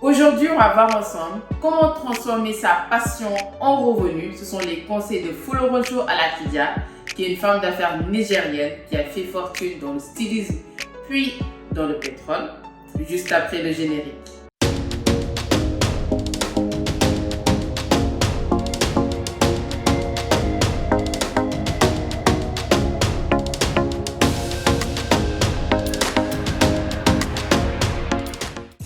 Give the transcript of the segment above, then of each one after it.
Aujourd'hui, on va voir ensemble comment transformer sa passion en revenu. Ce sont les conseils de Folorunsho Alakidia, qui est une femme d'affaires nigérienne qui a fait fortune dans le stylisme puis dans le pétrole, juste après le générique.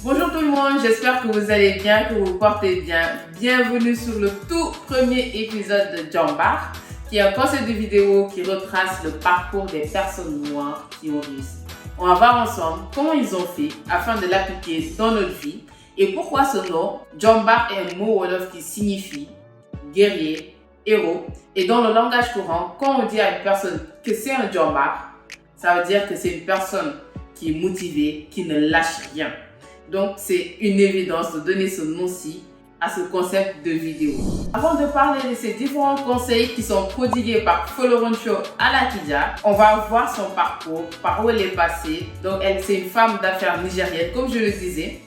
Bonjour tout le monde, j'espère que vous allez bien, que vous vous portez bien. Bienvenue sur le tout premier épisode de Jambar, qui est un concept de vidéo qui retrace le parcours des personnes noires qui ont réussi. On va voir ensemble comment ils ont fait afin de l'appliquer dans notre vie et pourquoi ce nom, Jambar, est un mot wolof qui signifie guerrier, héros. Et dans le langage courant, quand on dit à une personne que c'est un Jambar, ça veut dire que c'est une personne qui est motivée, qui ne lâche rien. Donc, c'est une évidence de donner ce nom-ci à ce concept de vidéo. Avant de parler de ces différents conseils qui sont prodigués par Folorunsho Alakidia, on va voir son parcours, par où elle est passée. Donc, elle, c'est une femme d'affaires nigérienne, comme je le disais,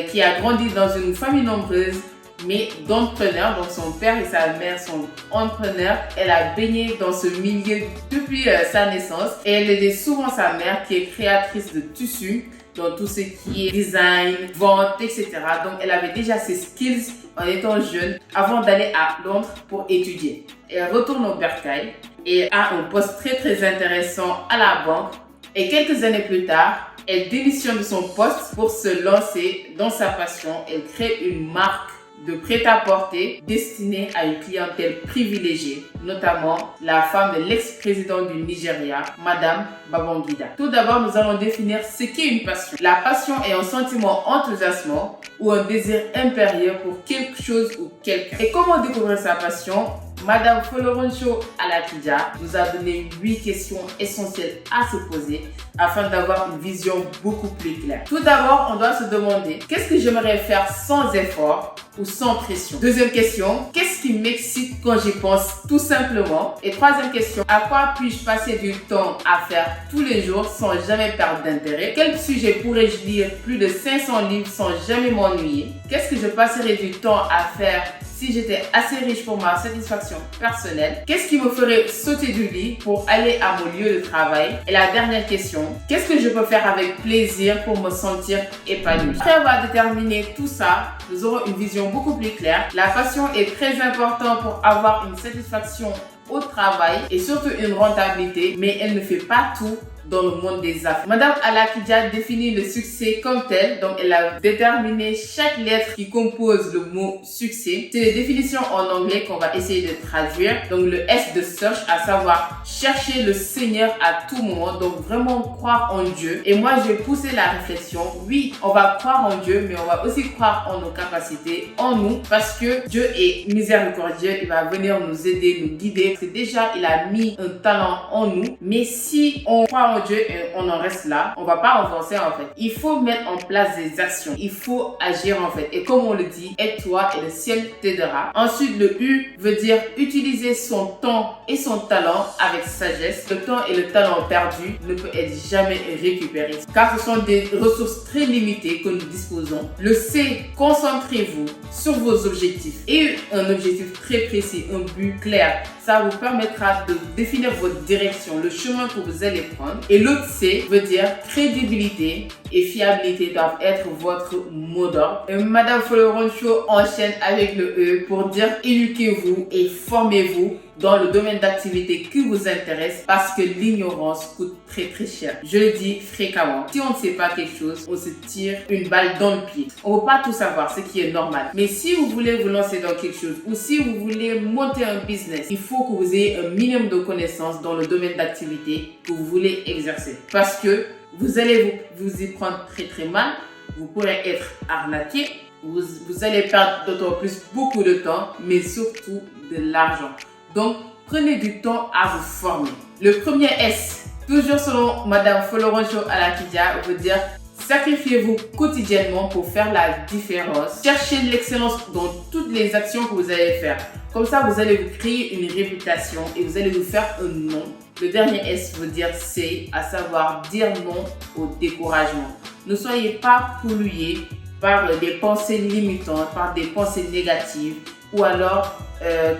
qui a grandi dans une famille nombreuse, mais d'entrepreneurs. Donc, son père et sa mère sont entrepreneurs. Elle a baigné dans ce milieu depuis sa naissance et elle aidait souvent sa mère, qui est créatrice de tissus, dans tout ce qui est design, vente, etc. Donc, elle avait déjà ses skills en étant jeune avant d'aller à Londres pour étudier. Elle retourne au Bercail et a un poste très intéressant à la banque. Et quelques années plus tard, elle démissionne de son poste pour se lancer dans sa passion. Elle crée une marque de prêt-à-porter destinée à une clientèle privilégiée, notamment la femme de l'ex-président du Nigeria, Madame Babangida. Tout d'abord, nous allons définir ce qu'est une passion. La passion est un sentiment enthousiasmant ou un désir impérieux pour quelque chose ou quelqu'un. Et comment découvrir sa passion? Madame Folorunsho Alakidia nous a donné 8 questions essentielles à se poser afin d'avoir une vision beaucoup plus claire. Tout d'abord, on doit se demander qu'est-ce que j'aimerais faire sans effort ou sans pression. Deuxième question, qu'est-ce qui m'excite quand j'y pense tout simplement? Et troisième question, à quoi puis-je passer du temps à faire tous les jours sans jamais perdre d'intérêt? Quel sujet pourrais-je lire plus de 500 livres sans jamais m'ennuyer? Qu'est-ce que je passerais du temps à faire si j'étais assez riche pour ma satisfaction personnelle? Qu'est-ce qui me ferait sauter du lit pour aller à mon lieu de travail? Et la dernière question, qu'est-ce que je peux faire avec plaisir pour me sentir épanoui? Après avoir déterminé tout ça, nous aurons une vision beaucoup plus claire. La passion est très importante pour avoir une satisfaction au travail et surtout une rentabilité, mais elle ne fait pas tout dans le monde des affaires. Madame Alakidia définit le succès comme tel, donc elle a déterminé chaque lettre qui compose le mot succès. C'est les définitions en anglais qu'on va essayer de traduire. Donc le S de search, à savoir chercher le Seigneur à tout moment, donc vraiment croire en Dieu. Et moi, je vais pousser la réflexion. Oui, on va croire en Dieu, mais on va aussi croire en nos capacités, en nous, parce que Dieu est miséricordieux. Il va venir nous aider, nous guider. C'est déjà, il a mis un talent en nous. Mais si on croit en Dieu et on en reste là, on va pas avancer en fait. Il faut mettre en place des actions. Il faut agir en fait. Et comme on le dit, aide-toi et le ciel t'aidera. Ensuite, le U veut dire utiliser son temps et son talent avec sagesse. Le temps et le talent perdu ne peut être jamais récupéré, car ce sont des ressources très limitées que nous disposons. Le C, concentrez-vous sur vos objectifs et un objectif très précis, un but clair. Ça vous permettra de définir votre direction, le chemin que vous allez prendre. Et l'autre C veut dire crédibilité et fiabilité doivent être votre mot d'ordre. Et Madame Folorunsho enchaîne avec le E pour dire éduquez-vous et formez-vous dans le domaine d'activité qui vous intéresse, parce que l'ignorance coûte très cher. Je le dis fréquemment. Si on ne sait pas quelque chose, on se tire une balle dans le pied. On ne peut pas tout savoir, ce qui est normal. Mais si vous voulez vous lancer dans quelque chose ou si vous voulez monter un business, il faut que vous ayez un minimum de connaissances dans le domaine d'activité que vous voulez exercer. Parce que vous allez vous y prendre très mal. Vous pourrez être arnaqué. Vous allez perdre d'autant plus beaucoup de temps, mais surtout de l'argent. Donc, prenez du temps à vous former. Le premier S, toujours selon Madame Folorunsho Alakidia, veut dire sacrifiez-vous quotidiennement pour faire la différence. Cherchez l'excellence dans toutes les actions que vous allez faire. Comme ça, vous allez vous créer une réputation et vous allez vous faire un nom. Le dernier S veut dire C, à savoir dire non au découragement. Ne soyez pas pollués par des pensées limitantes, par des pensées négatives, ou alors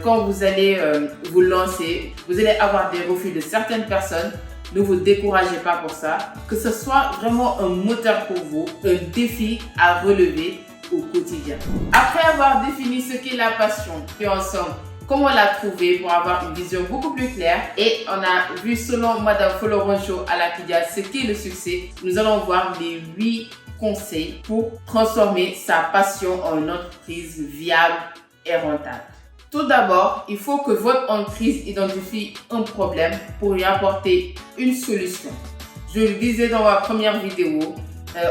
quand vous allez vous lancer, vous allez avoir des refus de certaines personnes. Ne vous découragez pas pour ça. Que ce soit vraiment un moteur pour vous, un défi à relever au quotidien. Après avoir défini ce qu'est la passion, puis ensemble, comment la trouver pour avoir une vision beaucoup plus claire, et on a vu selon Madame Foloroncho Alakidia ce qu'est le succès, nous allons voir les 8 conseils pour transformer sa passion en une entreprise viable et rentable. Tout d'abord, il faut que votre entreprise identifie un problème pour y apporter une solution. Je le disais dans ma première vidéo,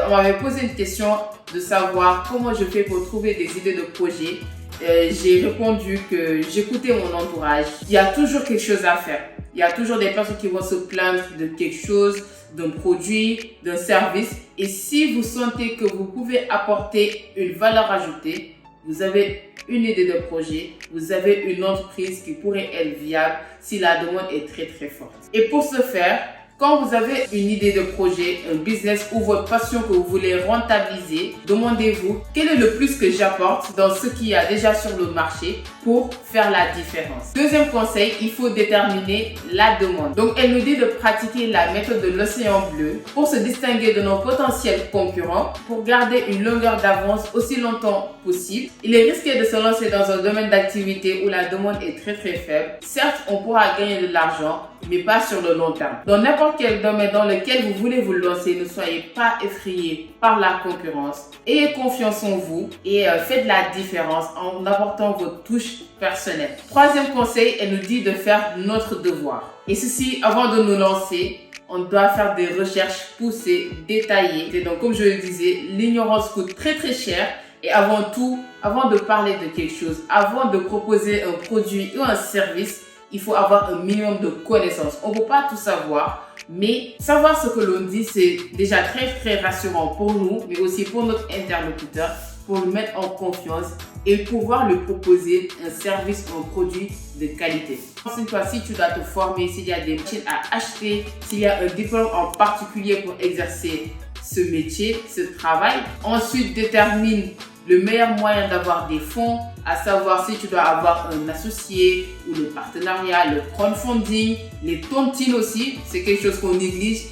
on m'avait posé une question de savoir comment je fais pour trouver des idées de projet. J'ai répondu que j'écoutais mon entourage. Il y a toujours quelque chose à faire. Il y a toujours des personnes qui vont se plaindre de quelque chose, d'un produit, d'un service. Et si vous sentez que vous pouvez apporter une valeur ajoutée, vous avez une idée de projet, vous avez une entreprise qui pourrait être viable si la demande est très très forte. Et pour ce faire, quand vous avez une idée de projet, un business ou votre passion que vous voulez rentabiliser, demandez-vous quel est le plus que j'apporte dans ce qu'il y a déjà sur le marché pour faire la différence. Deuxième conseil, il faut déterminer la demande. Donc, elle nous dit de pratiquer la méthode de l'océan bleu pour se distinguer de nos potentiels concurrents, pour garder une longueur d'avance aussi longtemps possible. Il est risqué de se lancer dans un domaine d'activité où la demande est très très faible. Certes, on pourra gagner de l'argent, mais pas sur le long terme. Dans n'importe quel domaine dans lequel vous voulez vous lancer, ne soyez pas effrayés par la concurrence. Ayez confiance en vous et faites la différence en apportant votre touche personnelle. Troisième conseil, elle nous dit de faire notre devoir. Et ceci, avant de nous lancer, on doit faire des recherches poussées, détaillées. Et donc, comme je le disais, l'ignorance coûte très très cher. Et avant tout, avant de parler de quelque chose, avant de proposer un produit ou un service, il faut avoir un minimum de connaissances. On ne peut pas tout savoir, mais savoir ce que l'on dit, c'est déjà très très rassurant pour nous, mais aussi pour notre interlocuteur, pour le mettre en confiance et pouvoir lui proposer un service ou un produit de qualité. Ensuite, si tu dois te former, s'il y a des machines à acheter, s'il y a un diplôme en particulier pour exercer ce métier, ce travail. Ensuite, détermine le meilleur moyen d'avoir des fonds, à savoir si tu dois avoir un associé ou le partenariat, le crowdfunding, les tontines aussi, c'est quelque chose qu'on néglige.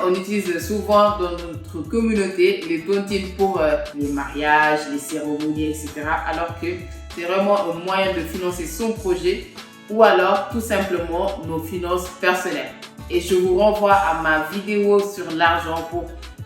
On utilise souvent dans notre communauté les tontines pour les mariages, les cérémonies, etc. Alors que c'est vraiment un moyen de financer son projet ou alors tout simplement nos finances personnelles. Et je vous renvoie à ma vidéo sur l'argent pour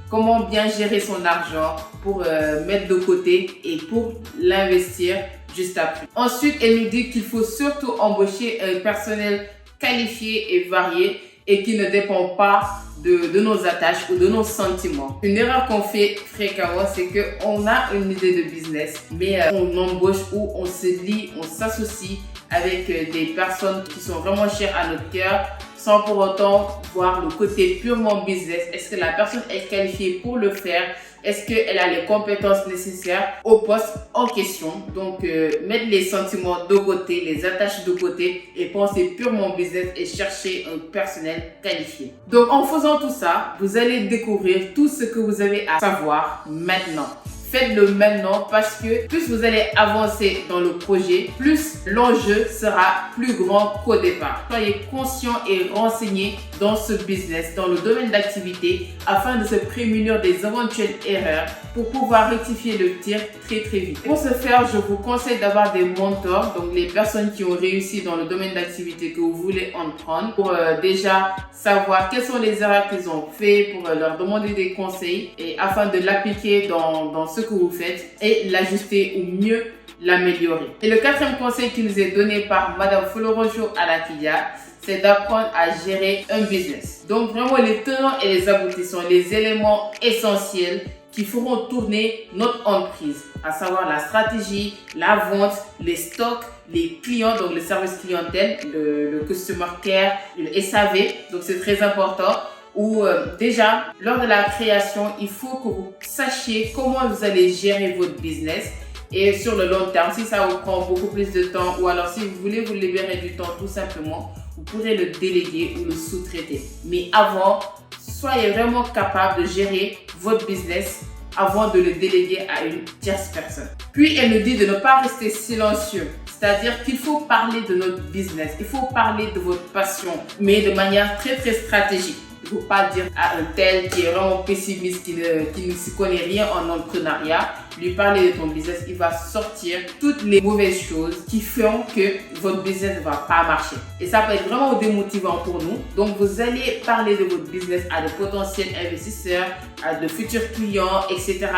comment bien gérer son argent, pour mettre de côté et pour l'investir juste après. Ensuite, elle nous dit qu'il faut surtout embaucher un personnel qualifié et varié et qui ne dépend pas de nos attaches ou de nos sentiments. Une erreur qu'on fait fréquemment, c'est qu'on a une idée de business, mais on embauche ou on se lie, on s'associe avec des personnes qui sont vraiment chères à notre cœur, sans pour autant voir le côté purement business. Est-ce que la personne est qualifiée pour le faire? Est-ce qu'elle a les compétences nécessaires au poste en question? Donc, mettre les sentiments de côté, les attaches de côté et penser purement business et chercher un personnel qualifié. Donc, en faisant tout ça, vous allez découvrir tout ce que vous avez à savoir maintenant. Faites-le maintenant parce que plus vous allez avancer dans le projet, plus l'enjeu sera plus grand qu'au départ. Soyez conscient et renseigné dans ce business, dans le domaine d'activité, afin de se prémunir des éventuelles erreurs pour pouvoir rectifier le tir très très vite. Pour ce faire, je vous conseille d'avoir des mentors, donc les personnes qui ont réussi dans le domaine d'activité que vous voulez entreprendre, pour déjà savoir quelles sont les erreurs qu'ils ont fait, pour leur demander des conseils et afin de l'appliquer dans ce que vous faites et l'ajuster ou mieux l'améliorer. Et le quatrième conseil qui nous est donné par Madame Foloroncho Alakidia, c'est d'apprendre à gérer un business. Donc vraiment les tenants et les aboutissants, les éléments essentiels qui feront tourner notre entreprise, à savoir la stratégie, la vente, les stocks, les clients, donc le service clientèle, le customer care, le SAV, donc c'est très important. Ou déjà, lors de la création, il faut que vous sachiez comment vous allez gérer votre business. Et sur le long terme, si ça vous prend beaucoup plus de temps ou alors si vous voulez vous libérer du temps tout simplement, vous pourrez le déléguer ou le sous-traiter. Mais avant, soyez vraiment capable de gérer votre business avant de le déléguer à une tierce personne. Puis elle nous dit de ne pas rester silencieux. C'est-à-dire qu'il faut parler de notre business, il faut parler de votre passion, mais de manière très stratégique. Il ne faut pas dire à un tel qui est vraiment pessimiste, qui ne s'y connaît rien en entrepreneuriat, lui parler de ton business, il va sortir toutes les mauvaises choses qui feront que votre business ne va pas marcher. Et ça peut être vraiment démotivant pour nous. Donc, vous allez parler de votre business à de potentiels investisseurs, à de futurs clients, etc.,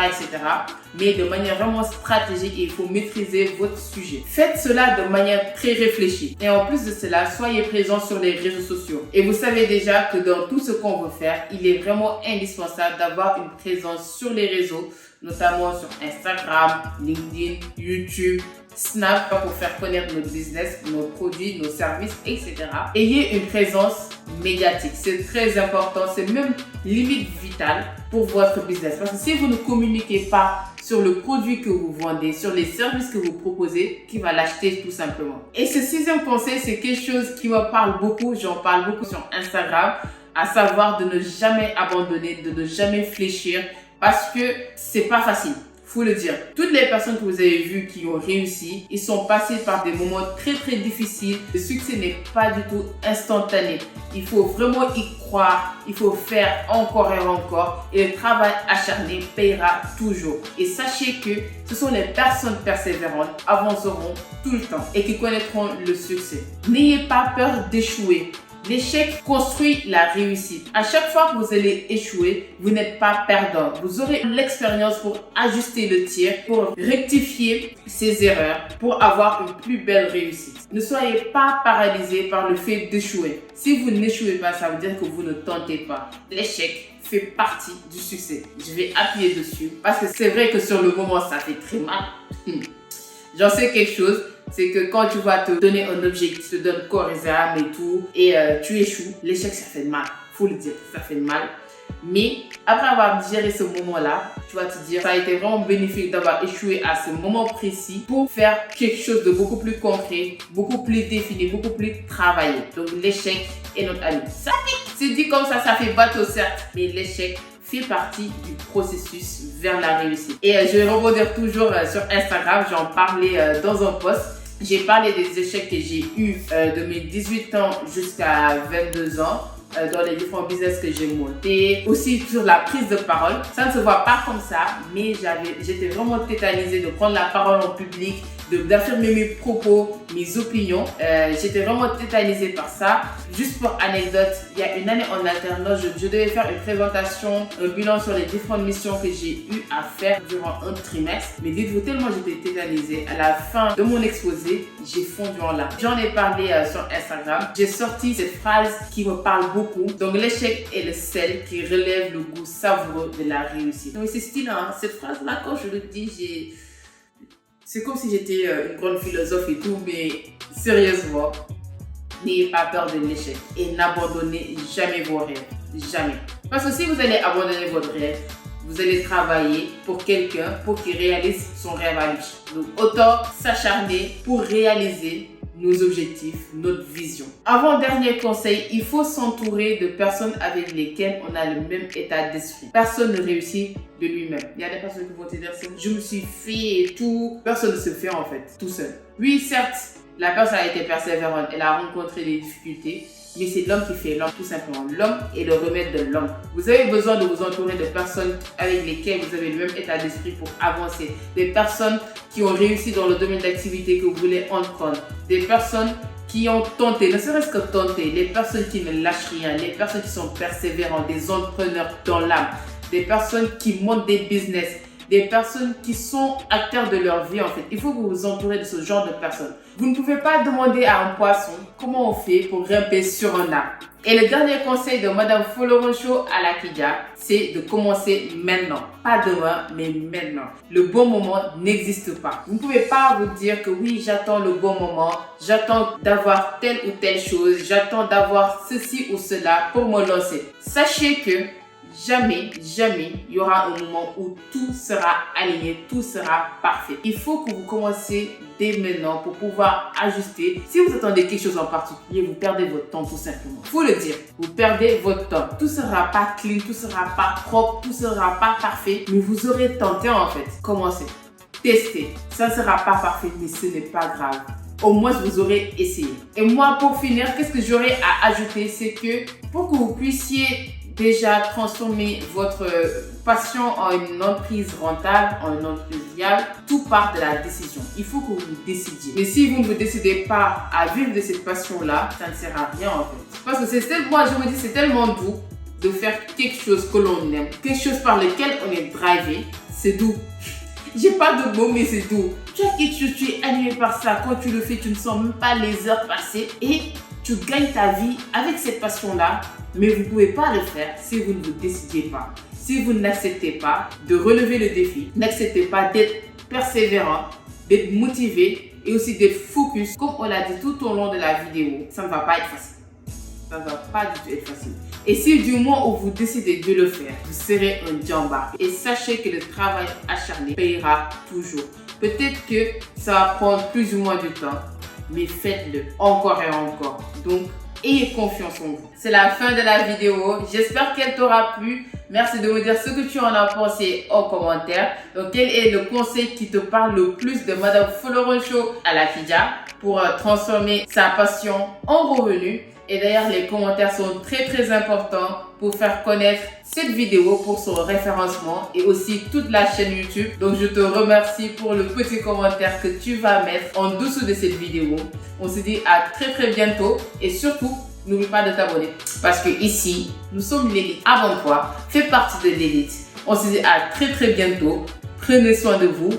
mais de manière vraiment stratégique et il faut maîtriser votre sujet. Faites cela de manière très réfléchie. Et en plus de cela, soyez présents sur les réseaux sociaux. Et vous savez déjà que dans tout ce qu'on veut faire, il est vraiment indispensable d'avoir une présence sur les réseaux, notamment sur Instagram, LinkedIn, YouTube, Snap pour faire connaître notre business, nos produits, nos services, etc. Ayez une présence médiatique. C'est très important, c'est même limite vital pour votre business. Parce que si vous ne communiquez pas sur le produit que vous vendez, sur les services que vous proposez, qui va l'acheter tout simplement. Et ce 6e conseil, c'est quelque chose qui me parle beaucoup. J'en parle beaucoup sur Instagram, à savoir de ne jamais abandonner, de ne jamais fléchir parce que c'est pas facile. Faut le dire. Toutes les personnes que vous avez vues qui ont réussi, ils sont passés par des moments très difficiles. Le succès n'est pas du tout instantané. Il faut vraiment y croire. Il faut faire encore et encore. Et le travail acharné payera toujours. Et sachez que ce sont les personnes persévérantes avanceront tout le temps et qui connaîtront le succès. N'ayez pas peur d'échouer. L'échec construit la réussite. À chaque fois que vous allez échouer, vous n'êtes pas perdant. Vous aurez l'expérience pour ajuster le tir, pour rectifier ces erreurs, pour avoir une plus belle réussite. Ne soyez pas paralysé par le fait d'échouer. Si vous n'échouez pas, ça veut dire que vous ne tentez pas. L'échec fait partie du succès. Je vais appuyer dessus parce que c'est vrai que sur le moment, ça fait très mal. J'en sais quelque chose. C'est que quand tu vas te donner un objectif, tu te donnes corps et âme et tout, et tu échoues, l'échec, ça fait mal. Faut le dire, ça fait mal. Mais après avoir digéré ce moment-là, tu vas te dire, ça a été vraiment bénéfique d'avoir échoué à ce moment précis pour faire quelque chose de beaucoup plus concret, beaucoup plus défini, beaucoup plus travaillé. Donc l'échec est notre ami. Ça fait, c'est dit comme ça fait bateau certes, mais l'échec fait partie du processus vers la réussite. Et je vais rebondir toujours sur Instagram, j'en parlais dans un post. J'ai parlé des échecs que j'ai eus de mes 18 ans jusqu'à 22 ans dans les différents business que j'ai montés. Aussi sur la prise de parole. Ça ne se voit pas comme ça, mais j'étais vraiment tétanisée de prendre la parole en public, d'affirmer mes propos, mes opinions. J'étais vraiment tétanisée par ça. Juste pour anecdote, il y a une année en alternance, je devais faire une présentation, un bilan sur les différentes missions que j'ai eu à faire durant un trimestre. Mais dites-vous, tellement j'étais tétanisée, à la fin de mon exposé, j'ai fondu en larmes. J'en ai parlé sur Instagram. J'ai sorti cette phrase qui me parle beaucoup. Donc l'échec est le sel qui relève le goût savoureux de la réussite. Donc c'est stylé, hein? Cette phrase-là, quand je le dis, c'est comme si j'étais une grande philosophe et tout, mais sérieusement, n'ayez pas peur de l'échec et n'abandonnez jamais vos rêves. Jamais. Parce que si vous allez abandonner votre rêve, vous allez travailler pour quelqu'un pour qu'il réalise son rêve à lui. Donc autant s'acharner pour réaliser nos objectifs, notre vision. Avant-dernier conseil, il faut s'entourer de personnes avec lesquelles on a le même état d'esprit. Personne ne réussit de lui-même. Il y a des personnes qui vont te dire, je me suis fait et tout. Personne ne se fait en fait, tout seul. Oui, certes, la personne a été persévérante, elle a rencontré des difficultés, mais c'est l'homme qui fait l'homme, tout simplement. L'homme est le remède de l'homme. Vous avez besoin de vous entourer de personnes avec lesquelles vous avez le même état d'esprit pour avancer. Des personnes qui ont réussi dans le domaine d'activité que vous voulez entreprendre. Des personnes qui ont tenté, ne serait-ce que tenter, les personnes qui ne lâchent rien, les personnes qui sont persévérantes, des entrepreneurs dans l'âme, des personnes qui montent des business, des personnes qui sont acteurs de leur vie en fait. Il faut que vous vous entourez de ce genre de personnes. Vous ne pouvez pas demander à un poisson comment on fait pour grimper sur un arbre. Et le dernier conseil de Madame Foloroncho à la Kidia, c'est de commencer maintenant. Pas demain, mais maintenant. Le bon moment n'existe pas. Vous ne pouvez pas vous dire que oui, j'attends le bon moment, j'attends d'avoir telle ou telle chose, j'attends d'avoir ceci ou cela pour me lancer. Sachez que jamais, il y aura un moment où tout sera aligné, tout sera parfait. Il faut que vous commenciez dès maintenant pour pouvoir ajuster. Si vous attendez quelque chose en particulier, vous perdez votre temps tout simplement. Faut le dire, vous perdez votre temps. Tout sera pas clean, tout sera pas propre, tout sera pas parfait, mais vous aurez tenté en fait. Commencez, testez. Ça ne sera pas parfait, mais ce n'est pas grave. Au moins, vous aurez essayé. Et moi, pour finir, qu'est-ce que j'aurais à ajouter? C'est que pour que vous puissiez déjà transformer votre passion en une entreprise rentable, en une entreprise viable, tout part de la décision. Il faut que vous vous décidiez. Mais si vous ne vous décidez pas à vivre de cette passion-là, ça ne sert à rien en fait. Parce que moi, je me dis, c'est tellement doux de faire quelque chose que l'on aime, quelque chose par lequel on est drivé. C'est doux. J'ai pas de mots, mais c'est doux. Tu as quelque chose, tu es animé par ça. Quand tu le fais, tu ne sens même pas les heures passer et tu gagnes ta vie avec cette passion-là. Mais vous ne pouvez pas le faire si vous ne vous décidez pas. Si vous n'acceptez pas de relever le défi, n'acceptez pas d'être persévérant, d'être motivé et aussi d'être focus. Comme on l'a dit tout au long de la vidéo, ça ne va pas être facile. Ça ne va pas du tout être facile. Et si du moment où vous décidez de le faire, vous serez un Jambar. Et sachez que le travail acharné payera toujours. Peut-être que ça va prendre plus ou moins de temps, mais faites-le encore et encore. Donc, ayez confiance en vous. C'est la fin de la vidéo. J'espère qu'elle t'aura plu. Merci de me dire ce que tu en as pensé en commentaire. Donc, quel est le conseil qui te parle le plus de Madame Foloroncho à la Fidja pour transformer sa passion en revenu? Et d'ailleurs, les commentaires sont très importants pour faire connaître cette vidéo pour son référencement et aussi toute la chaîne YouTube. Donc, je te remercie pour le petit commentaire que tu vas mettre en dessous de cette vidéo. On se dit à très bientôt et surtout, n'oublie pas de t'abonner parce que ici, nous sommes l'élite. Abonne-toi, fais partie de l'élite. On se dit à très bientôt. Prenez soin de vous.